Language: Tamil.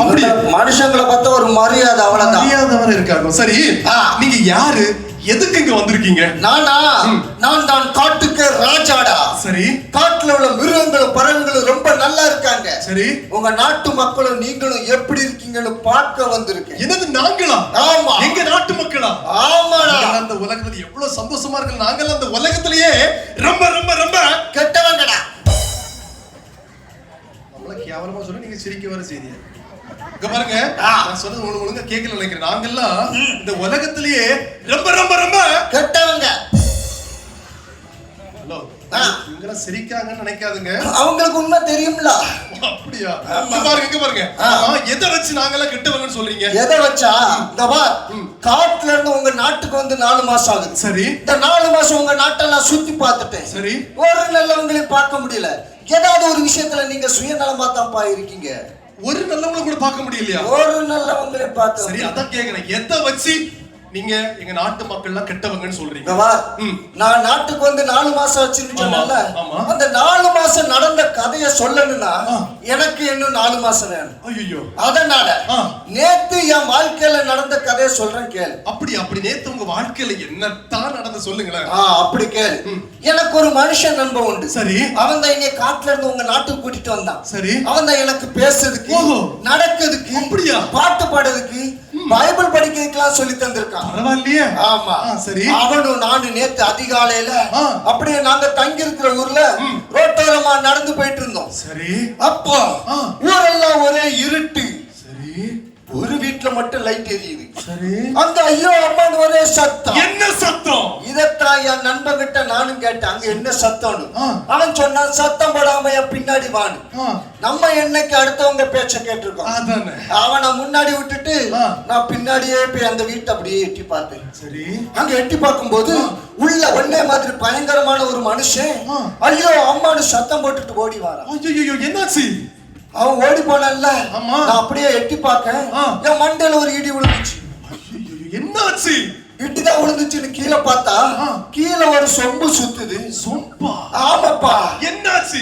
அப்படி மனுஷங்களை பார்த்தா ஒரு மரியாதை, அவ்வளவுதான். மரியாதை இருக்காங்க. சரி, நீங்க யாரு, எதுக்கு இங்க வந்திருக்கீங்க? நான் தான் காட்டுக்கு ராஜாடா. சரி, காட்டுல உள்ள மிருகங்களும் பறவைகளும் ரொம்ப நல்லா இருக்காங்க. சரி, உங்க நாட்டு மக்களும் நீங்களும் எப்படி இருக்கீங்கன்னு பார்க்க வந்திருக்கேன். என்னது நாங்களா? ஆமா, எங்க நாட்டு மக்களா? ஆமாடா. அந்த உலகத்துல எவ்வளவு சந்தோஷமா இருக்கு. நாங்கள் அந்த உலகத்திலேயே ரொம்ப ரொம்ப ரொம்ப கெட்டவங்கடா. நம்மள கேவலமா சொல்ல நீங்க சிரிக்க வர செய்தி. இங்க பாருங்க, நான் சொல்றது உங்களுக்கு ஒழுங்கா கேட்கல நினைக்கிறேன். நாங்கெல்லாம் இந்த உலகத்திலேயே ரொம்ப ரொம்ப ரொம்ப கெட்டவங்க. ஹலோ, இவங்க சிரிக்காங்கன்னு நினைக்காதுங்க. அவங்களுக்கு உண்மை தெரியும்ல. அப்படியா? இங்க பாருங்க, எதை வச்சு நாங்கெல்லாம் கெட்டவங்கன்னு சொல்றீங்க? எதை வச்சா? இந்த பார், காட்டுல இருந்து உங்க நாட்டுக்கு வந்து 4 மாசம் ஆகுது. சரி, இந்த 4 மாசம் உங்க நாட்டெல்லாம் சுத்தி பார்த்துட்டேன். சரி, ஒரு நல்லவங்களையும் பார்க்க முடியல. ஏதாவது ஒரு விஷயத்துல நீங்க சுயநலமா தான் இருக்கீங்க. ஒரு நல்லவங்களை கூட பார்க்க முடியலையா? ஒரு நல்லவங்களை பார்க்க. சரி, அதான் கேக்குறேன், எதை வச்சு நீங்க எங்க நாட்டு மக்கள் எல்லாம் கெட்டவங்கன்னு சொல்றீங்க? நான் நாட்டுக்கு வந்து 4 மாசம் வச்சிருந்தேன்ல, அந்த 4 மாசம் நடந்த கதையை சொல்லணும்னா எனக்கு இன்னும் 4 மாசம் வேணும். ஐயோ, அதனால நேத்து என் வாழ்க்கையில நடந்த கதையை சொல்றேன், கேளு. அப்படி நேத்து உங்க வாழ்க்கையில என்னத்தான் நடந்து சொல்லுங்களேன். அப்படி கேளு. எனக்கு ஒரு மனுஷன் நண்பன் உண்டு. சரி, அவன் தான் என்னை காட்டுல இருந்து உங்க நாட்டுக்கு கூட்டிட்டு வந்தான். சரி, அவன் தான் எனக்கு பேசுறதுக்கு, நடக்கிறதுக்கு, அப்படியா, பாட்டு பாடுறதுக்கு, பைபிள் படிக்கிறதுக்கெல்லாம் சொல்லி தந்திருக்கான். பரவாயில்லையே. ஆமா, சரி. அவனும் நானும் நேத்து அதிகாலையில அப்படியே நாங்க தங்கி இருக்கிற ஊர்ல ரோட்டோரமா நடந்து போயிட்டு இருந்தோம். சரி, அப்போ ஊரெல்லாம் ஒரே இருட்டு. சரி, ஒரு வீட்டுல மட்டும் லைட் எரியுது. சரி, அங்க ஐயோ அம்மான்னு ஒரே சத்தம். என்ன சத்தம்? இதத்தான் என் நண்பன் கிட்ட நானும் கேட்டேன், அங்க என்ன சத்தம்னு. அவன் சொன்னான், சத்தம் போடாம என் பின்னாடி வான்னு. நம்ம என்னைக்கு அடுத்தவங்க பேச்ச கேட்டிருக்கோம். அவனை முன்னாடி விட்டுட்டு நான் பின்னாடியே போய் அந்த வீட்டை அப்படியே எட்டி பார்த்தேன். சரி, அங்க எட்டி பார்க்கும் போது உள்ள ஒன்னே மாதிரி பயங்கரமான ஒரு மனுஷன் ஐயோ அம்மானு சத்தம் போட்டுட்டு ஓடி வாரான். ஐயோ, என்னாச்சு? அவன் ஓடி போனல்ல, நான் அப்படியே எட்டி பார்க்க என் மண்டையில ஒரு இடி விழுந்துச்சு. என்னாச்சு? இடிதான் விழுந்துச்சுன்னு கீழே பார்த்தா கீழே ஒரு சொம்பு சுத்துது. சொம்பா? ஆமாப்பா. என்னாச்சு?